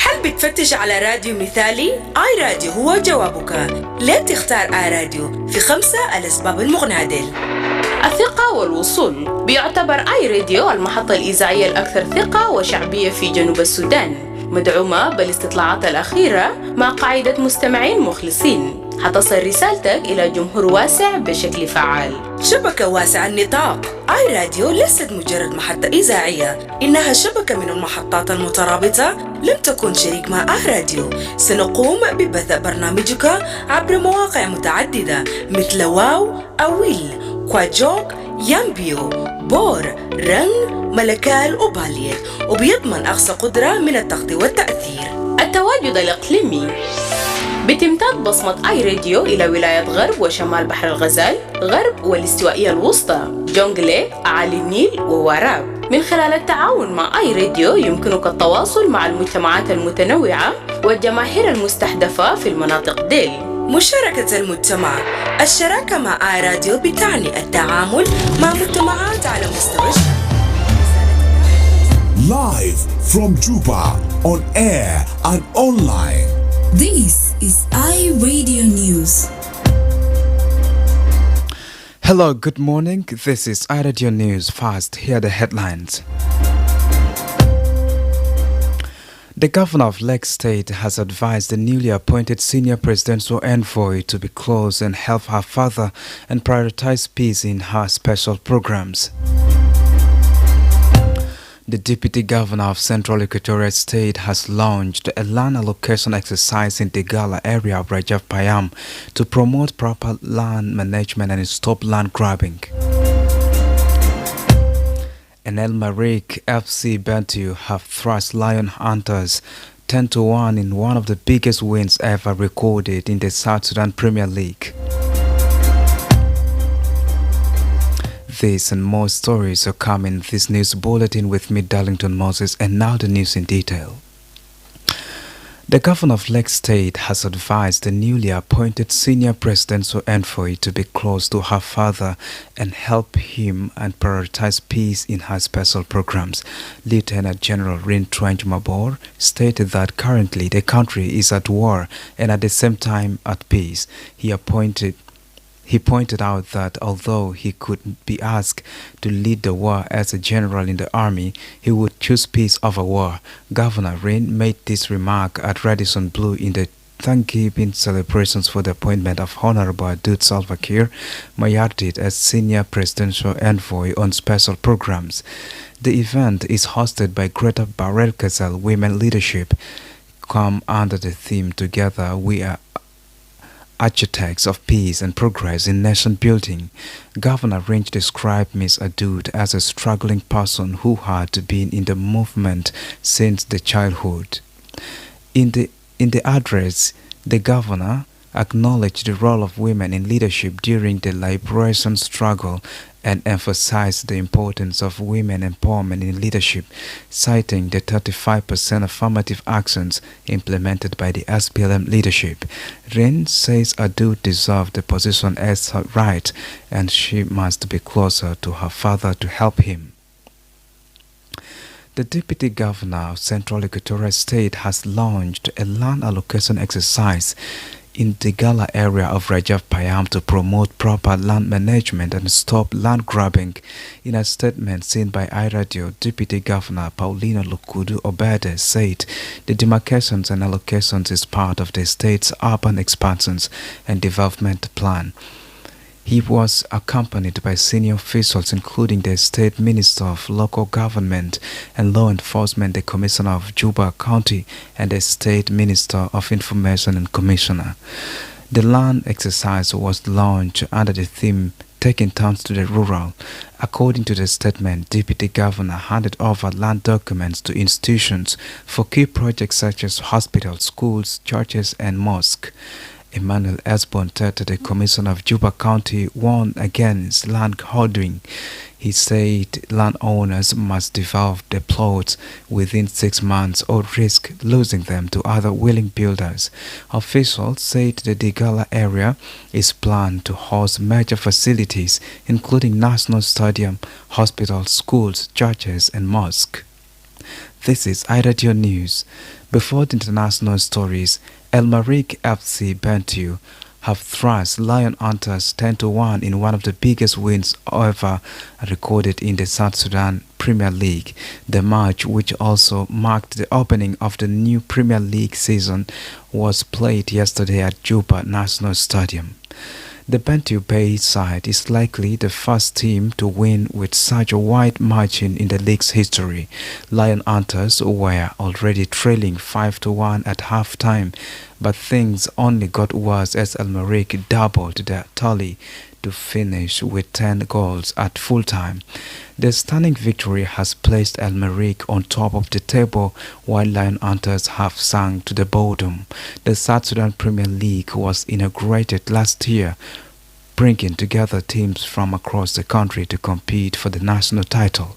هل بتفتش على راديو مثالي؟ آي راديو هو جوابك. ليه تختار آي راديو؟ في 5 الأسباب المغنادل. الثقة والوصول. بيعتبر آي راديو المحطة الإذاعية الأكثر ثقة وشعبية في جنوب السودان، مدعومة بالاستطلاعات الأخيرة مع قاعدة مستمعين مخلصين. حتصل رسالتك إلى جمهور واسع بشكل فعال. شبكة واسعة النطاق. آي راديو ليست مجرد محطة إذاعية، إنها شبكة من المحطات المترابطة. لم تكن شريك مع آي راديو. سنقوم ببث برنامجك عبر مواقع متعددة مثل واو، أويل، كواجوك، يامبيو، بور، رن، ملكال وباليت، وبيضمن أقصى قدرة من التغطية والتأثير. التواجد الإقليمي. بتمتد بصمة آي راديو إلى ولاية غرب وشمال بحر الغزال، غرب والاستوائية الوسطى، جونغلي، أعالي النيل ووراب. من خلال التعاون مع آي راديو يمكنك التواصل مع المجتمعات المتنوعة والجماهير المستهدفة في المناطق ديل. مشاركة المجتمع. الشراكة مع آي راديو بتعني التعامل مع مجتمعات على مستوى Live from Juba, on air and online. This is iRadio News. Hello, good morning. This is iRadio News. First, here are the headlines. The governor of Lake State has advised the newly appointed senior presidential envoy to be close and help her father and prioritize peace in her special programs. The deputy governor of Central Equatorial State has launched a land allocation exercise in the Gala area of Rajaf Payam to promote proper land management and stop land grabbing. And El Marik FC Bantu have thrust Lion Hunters 10-1 in one of the biggest wins ever recorded in the South Sudan Premier League. This and more stories are coming in this news bulletin with me, Darlington Moses, and now the news in detail. The governor of Lake State has advised the newly appointed senior presidential envoy to be close to her father and help him and prioritize peace in her special programs. Lieutenant General Rin Trench Mabor stated that currently the country is at war and at the same time at peace. He pointed out that although he could be asked to lead the war as a general in the army, he would choose peace over war. Governor Rin made this remark at Radisson Blu in the Thanksgiving celebrations for the appointment of Honorable Adut Salva Kiir Mayardit as senior presidential envoy on special programs. The event is hosted by Greater Barrel Kazal Women Leadership, come under the theme Together We Are Architects of Peace and Progress in Nation Building. Governor Range described Ms. Adud as a struggling person who had been in the movement since the childhood. In the address, the governor acknowledged the role of women in leadership during the liberation struggle and emphasized the importance of women empowerment in leadership, citing the 35% affirmative actions implemented by the SPLM leadership. Rin says Adu deserved the position as her right, and she must be closer to her father to help him. The Deputy Governor of Central Equatorial State has launched a land allocation exercise in the Gala area of Rajaf Payam to promote proper land management and stop land grabbing. In a statement seen by iRadio, Deputy Governor Paulino Lukudu Obede said the demarcations and allocations is part of the state's urban expansions and development plan. He was accompanied by senior officials including the State Minister of Local Government and Law Enforcement, the Commissioner of Juba County, and the State Minister of Information and Commissioner. The land exercise was launched under the theme Taking Towns to the Rural. According to the statement, Deputy Governor handed over land documents to institutions for key projects such as hospitals, schools, churches, and mosques. Emmanuel Esbon, the Commissioner of Juba County, warned against land hoarding. He said landowners must develop their plots within 6 months or risk losing them to other willing builders. Officials said the Digala area is planned to host major facilities including National Stadium, hospitals, schools, churches, and mosques. This is iRadio News. Before the international stories, El Maric FC Bentiu have thrashed Lion Hunters 10-1 in one of the biggest wins ever recorded in the South Sudan Premier League. The match, which also marked the opening of the new Premier League season, was played yesterday at Juba National Stadium. The Bentiu Bay side is likely the first team to win with such a wide margin in the league's history. Lion Hunters were already trailing 5-1 at half-time, but things only got worse as El Maric doubled their tally to finish with 10 goals at full-time. The stunning victory has placed El Maric on top of the table while Lion Hunters have sunk to the bottom. The South Sudan Premier League was inaugurated last year, bringing together teams from across the country to compete for the national title.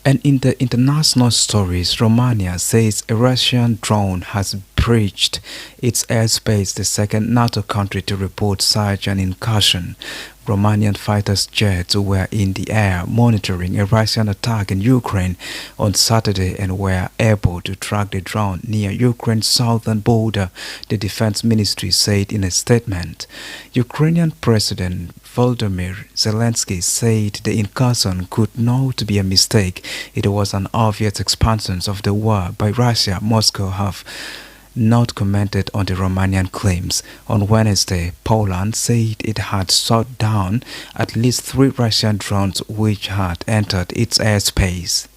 And in the international stories, Romania says a Russian drone has breached its airspace, the second NATO country to report such an incursion. Romanian fighters' jets were in the air monitoring a Russian attack in Ukraine on Saturday and were able to track the drone near Ukraine's southern border, the defense ministry said in a statement. Ukrainian President Volodymyr Zelensky said the incursion could not be a mistake. It was an obvious expansion of the war by Russia. Moscow have not commented on the Romanian claims. On Wednesday, Poland said it had shot down at least 3 Russian drones which had entered its airspace.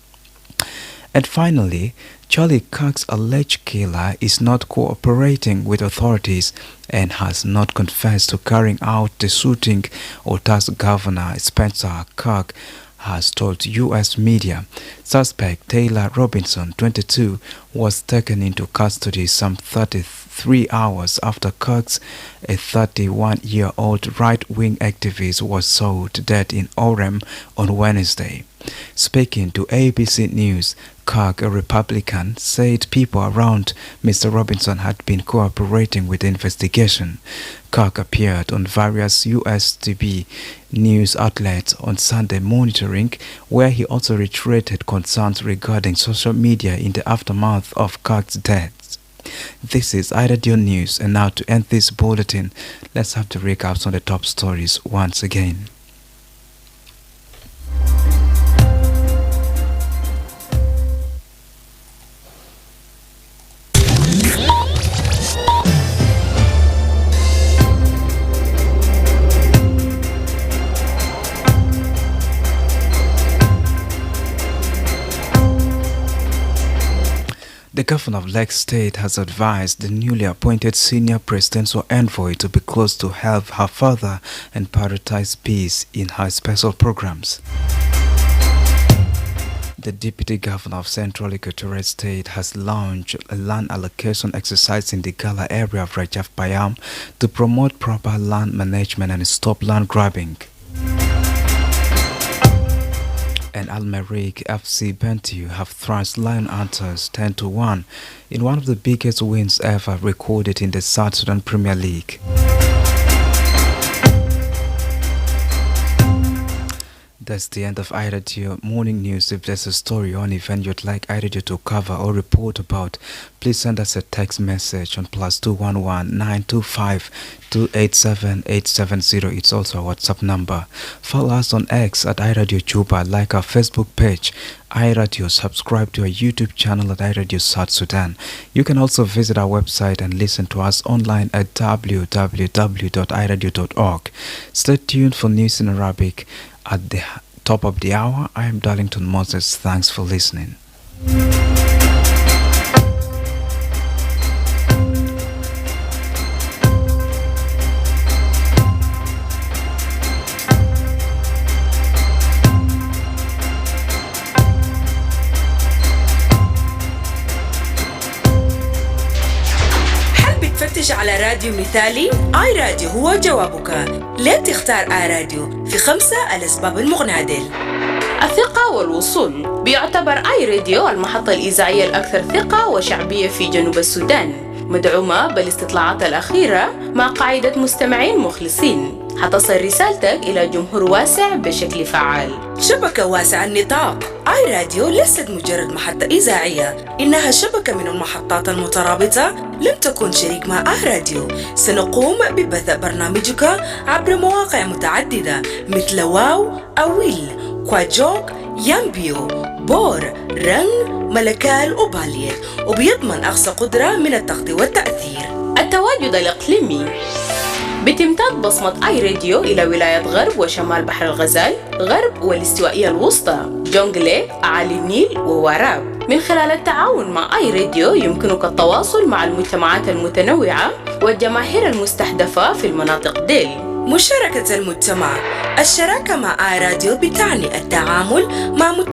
And finally, Charlie Kirk's alleged killer is not cooperating with authorities and has not confessed to carrying out the shooting, Utah's Governor Spencer Kirk has told U.S. media. Suspect Taylor Robinson, 22, was taken into custody some 33 hours after Kirk's, a 31-year-old right-wing activist, was shot dead in Orem on Wednesday. Speaking to ABC News, Kirk, a Republican, said people around Mr. Robinson had been cooperating with the investigation. Kirk appeared on various U.S. TV news outlets on Sunday monitoring, where he also reiterated concerns regarding social media in the aftermath of Kirk's death. This is iRadio News, and now to end this bulletin, let's have the recaps on the top stories once again. The governor of Lake State has advised the newly appointed senior presidential envoy to be close to help her further and prioritize peace in her special programs. The deputy governor of Central Equatorial State has launched a land allocation exercise in the Gala area of Rajaf Payam to promote proper land management and stop land grabbing. And Al Maric FC Bentiu have thrashed Lion Hunters 10-1 in one of the biggest wins ever recorded in the South Sudan Premier League. That's the end of iRadio Morning News. If there's a story or an event you'd like iRadio to cover or report about, please send us a text message on +211 925 287 870. It's also a WhatsApp number. Follow us on X at iRadio Juba, like our Facebook page iRadio, subscribe to our YouTube channel at iRadio South Sudan. You can also visit our website and listen to us online at www.iradio.org. Stay tuned for news in Arabic at the top of the hour. I am Darlington Moses. Thanks for listening. تفتش على راديو مثالي؟ آي راديو هو جوابك. ليه تختار آي راديو؟ في 5 الأسباب المغنادل. الثقة والوصول. بيعتبر آي راديو المحطة الإذاعية الأكثر ثقة وشعبية في جنوب السودان، مدعومة بالاستطلاعات الأخيرة مع قاعدة مستمعين مخلصين. حتصل رسالتك إلى جمهور واسع بشكل فعال. شبكة واسعة النطاق. آي راديو ليست مجرد محطة إذاعية، إنها شبكة من المحطات المترابطة. لم تكن شريك مع آي راديو. سنقوم ببث برنامجك عبر مواقع متعددة مثل واو، أويل، كواجوك، يامبيو، بور، رنج، ملكال وبالير، وبيضمن أقصى قدرة من التغطية والتأثير. التواجد الإقليمي: بتمتد بصمة آي راديو إلى ولاية غرب وشمال بحر الغزال، غرب والاستوائية الوسطى، جونغلي، أعالي النيل ووراب. من خلال التعاون مع آي راديو يمكنك التواصل مع المجتمعات المتنوعة والجماهير المستهدفة في المناطق ديل. مشاركة المجتمع. الشراكة مع آي راديو بتعني التعامل مع